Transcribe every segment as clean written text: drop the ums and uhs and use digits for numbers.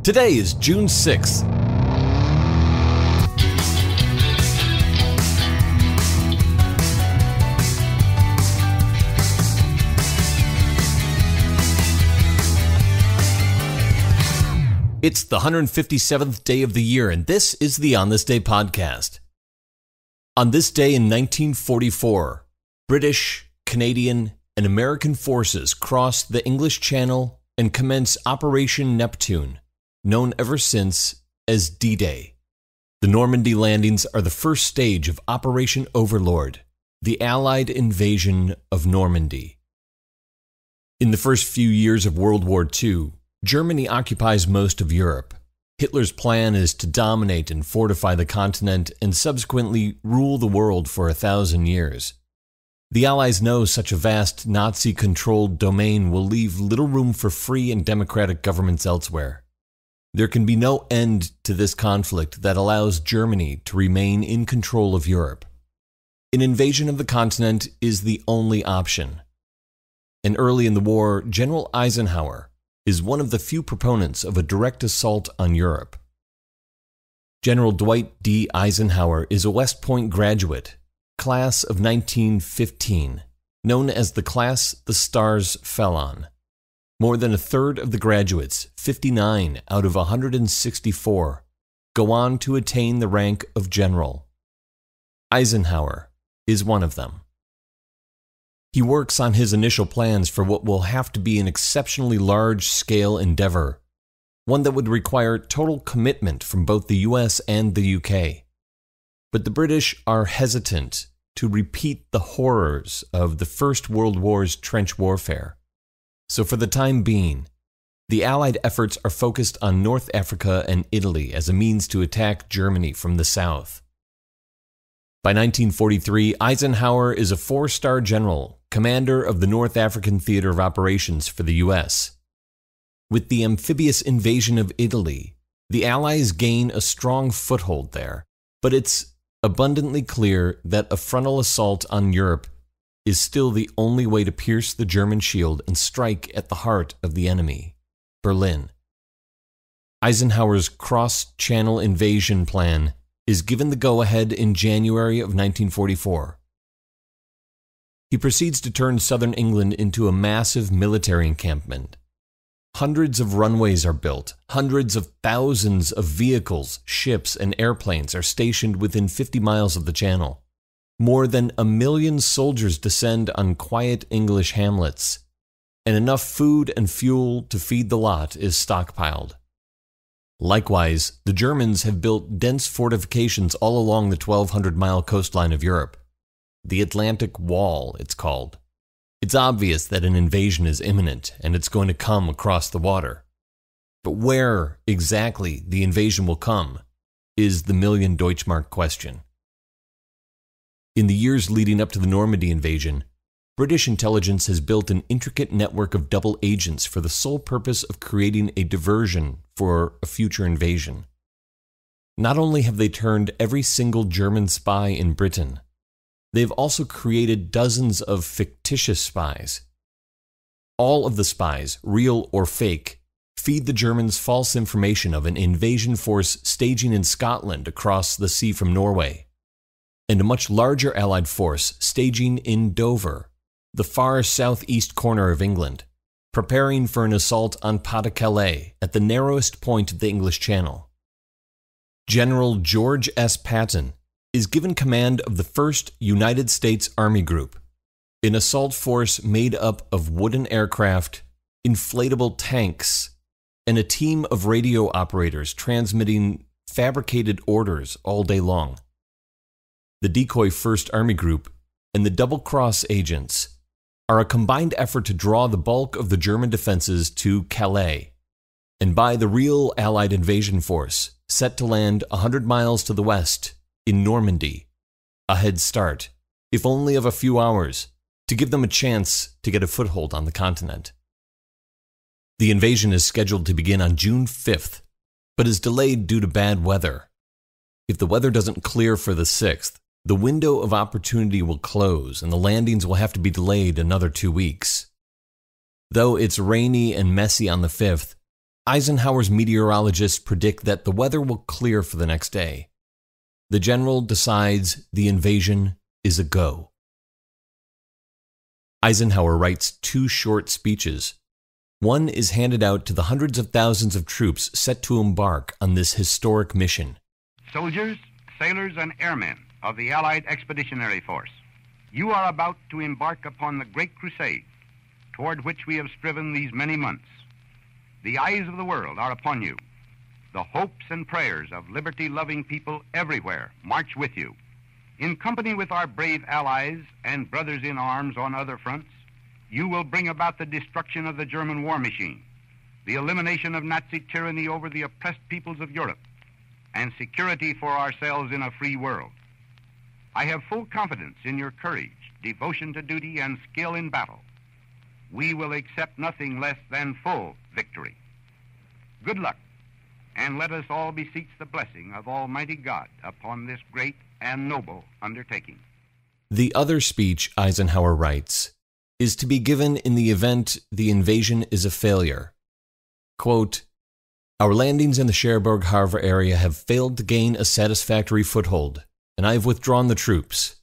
Today is June 6th. It's the 157th day of the year, and this is the On This Day podcast. On this day in 1944, British, Canadian, and American forces crossed the English Channel and commenced Operation Neptune, known ever since as D-Day. The Normandy landings are the first stage of Operation Overlord, the Allied invasion of Normandy. In the first few years of World War II, Germany occupies most of Europe. Hitler's plan is to dominate and fortify the continent and subsequently rule the world for 1,000 years. The Allies know such a vast Nazi-controlled domain will leave little room for free and democratic governments elsewhere. There can be no end to this conflict that allows Germany to remain in control of Europe. An invasion of the continent is the only option. And early in the war, General Eisenhower is one of the few proponents of a direct assault on Europe. General Dwight D. Eisenhower is a West Point graduate, class of 1915, known as the class the stars fell on. More than a third of the graduates, 59 out of 164, go on to attain the rank of general. Eisenhower is one of them. He works on his initial plans for what will have to be an exceptionally large-scale endeavor, one that would require total commitment from both the US and the UK. But the British are hesitant to repeat the horrors of the First World War's trench warfare. So for the time being, the Allied efforts are focused on North Africa and Italy as a means to attack Germany from the south. By 1943, Eisenhower is a four-star general, commander of the North African Theater of Operations for the U.S. With the amphibious invasion of Italy, the Allies gain a strong foothold there, but it's abundantly clear that a frontal assault on Europe is still the only way to pierce the German shield and strike at the heart of the enemy, Berlin. Eisenhower's cross-channel invasion plan is given the go-ahead in January of 1944. He proceeds to turn southern England into a massive military encampment. Hundreds of runways are built, hundreds of thousands of vehicles, ships, and airplanes are stationed within 50 miles of the channel. More than 1 million soldiers descend on quiet English hamlets, and enough food and fuel to feed the lot is stockpiled. Likewise, the Germans have built dense fortifications all along the 1,200-mile coastline of Europe. The Atlantic Wall, it's called. It's obvious that an invasion is imminent, and it's going to come across the water. But where exactly the invasion will come is the million Deutschmark question. In the years leading up to the Normandy invasion, British intelligence has built an intricate network of double agents for the sole purpose of creating a diversion for a future invasion. Not only have they turned every single German spy in Britain, they've also created dozens of fictitious spies. All of the spies, real or fake, feed the Germans false information of an invasion force staging in Scotland across the sea from Norway, and a much larger Allied force staging in Dover, the far southeast corner of England, preparing for an assault on Pas-de-Calais at the narrowest point of the English Channel. General George S. Patton is given command of the 1st United States Army Group, an assault force made up of wooden aircraft, inflatable tanks, and a team of radio operators transmitting fabricated orders all day long. The decoy 1st Army Group and the double-cross agents are a combined effort to draw the bulk of the German defenses to Calais, and by the real Allied invasion force set to land 100 miles to the west in Normandy, a head start, if only of a few hours, to give them a chance to get a foothold on the continent. The invasion is scheduled to begin on June 5th, but is delayed due to bad weather. If the weather doesn't clear for the 6th, the window of opportunity will close and the landings will have to be delayed another 2 weeks. Though it's rainy and messy on the 5th, Eisenhower's meteorologists predict that the weather will clear for the next day. The general decides the invasion is a go. Eisenhower writes 2 short speeches. One is handed out to the hundreds of thousands of troops set to embark on this historic mission. Soldiers, sailors, and airmen of the Allied Expeditionary Force, you are about to embark upon the great crusade toward which we have striven these many months. The eyes of the world are upon you. The hopes and prayers of liberty-loving people everywhere march with you. In company with our brave allies and brothers in arms on other fronts, you will bring about the destruction of the German war machine, the elimination of Nazi tyranny over the oppressed peoples of Europe, and security for ourselves in a free world. I have full confidence in your courage, devotion to duty, and skill in battle. We will accept nothing less than full victory. Good luck, and let us all beseech the blessing of Almighty God upon this great and noble undertaking. The other speech, Eisenhower writes, is to be given in the event the invasion is a failure. Quote, "Our landings in the Cherbourg Harbor area have failed to gain a satisfactory foothold, and I have withdrawn the troops.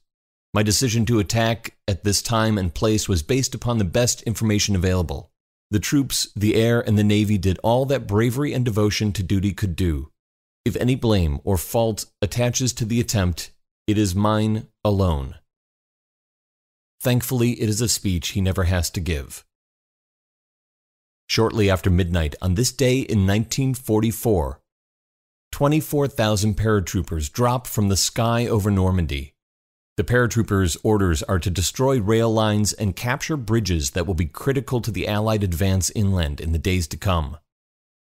My decision to attack at this time and place was based upon the best information available. The troops, the air, and the Navy did all that bravery and devotion to duty could do. If any blame or fault attaches to the attempt, it is mine alone." Thankfully, it is a speech he never has to give. Shortly after midnight on this day in 1944, 24,000 paratroopers drop from the sky over Normandy. The paratroopers' orders are to destroy rail lines and capture bridges that will be critical to the Allied advance inland in the days to come.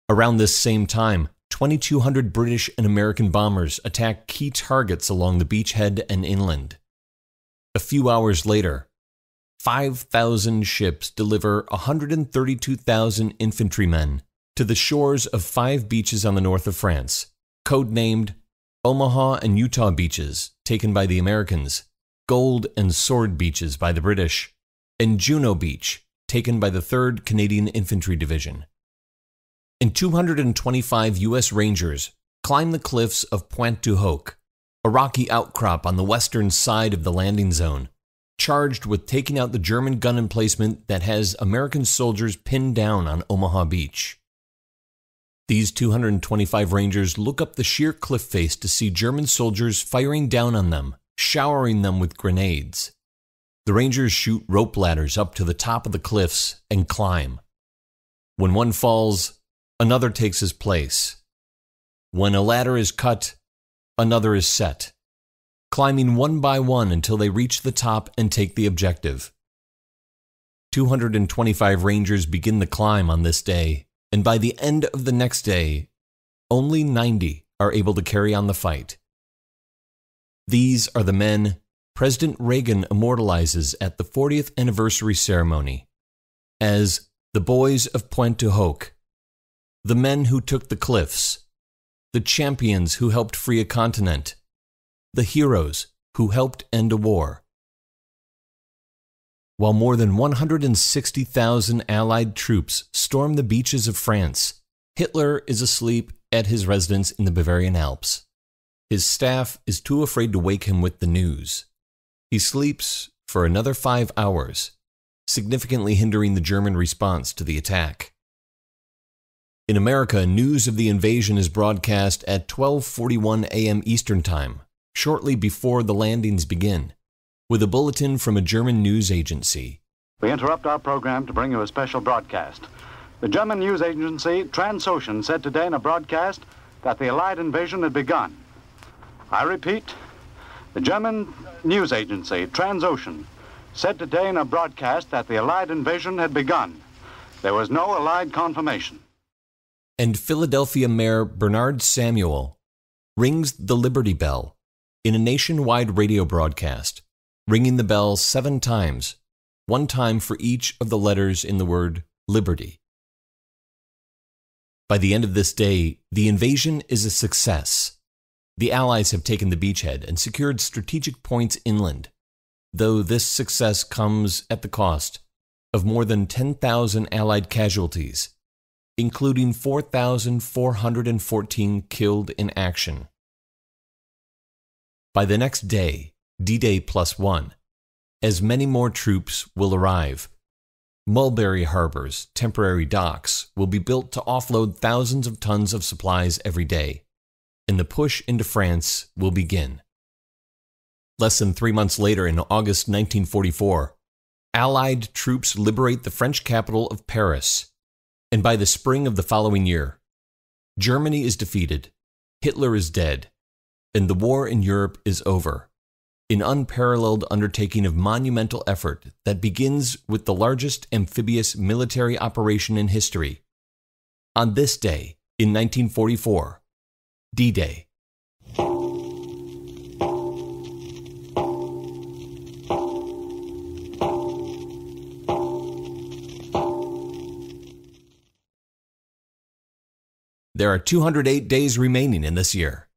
Around this same time, 2,200 British and American bombers attack key targets along the beachhead and inland. A few hours later, 5,000 ships deliver 132,000 infantrymen to the shores of 5 beaches on the north of France, codenamed Omaha and Utah beaches, taken by the Americans, Gold and Sword beaches by the British, and Juno Beach, taken by the 3rd Canadian Infantry Division. And 225 U.S. Rangers climb the cliffs of Pointe du Hoc, a rocky outcrop on the western side of the landing zone, charged with taking out the German gun emplacement that has American soldiers pinned down on Omaha Beach. These 225 Rangers look up the sheer cliff face to see German soldiers firing down on them, showering them with grenades. The Rangers shoot rope ladders up to the top of the cliffs and climb. When one falls, another takes his place. When a ladder is cut, another is set, climbing one by one until they reach the top and take the objective. 225 Rangers begin the climb on this day, and by the end of the next day, only 90 are able to carry on the fight. These are the men President Reagan immortalizes at the 40th anniversary ceremony as the boys of Pointe du Hoc, the men who took the cliffs, the champions who helped free a continent, the heroes who helped end a war. While more than 160,000 Allied troops storm the beaches of France, Hitler is asleep at his residence in the Bavarian Alps. His staff is too afraid to wake him with the news. He sleeps for another 5 hours, significantly hindering the German response to the attack. In America, news of the invasion is broadcast at 12:41 a.m. Eastern Time, shortly before the landings begin, with a bulletin from a German news agency. We interrupt our program to bring you a special broadcast. The German news agency Transocean said today in a broadcast that the Allied invasion had begun. I repeat, the German news agency Transocean said today in a broadcast that the Allied invasion had begun. There was no Allied confirmation. And Philadelphia Mayor Bernard Samuel rings the Liberty Bell in a nationwide radio broadcast, ringing the bell 7 times, 1 time for each of the letters in the word Liberty. By the end of this day, the invasion is a success. The Allies have taken the beachhead and secured strategic points inland, though this success comes at the cost of more than 10,000 Allied casualties, including 4,414 killed in action. By the next day, D-Day +1, as many more troops will arrive. Mulberry Harbor's temporary docks will be built to offload thousands of tons of supplies every day, and the push into France will begin. Less than 3 months later, in August 1944, Allied troops liberate the French capital of Paris, and by the spring of the following year, Germany is defeated, Hitler is dead, and the war in Europe is over. An unparalleled undertaking of monumental effort that begins with the largest amphibious military operation in history. On this day, in 1944, D-Day. There are 208 days remaining in this year.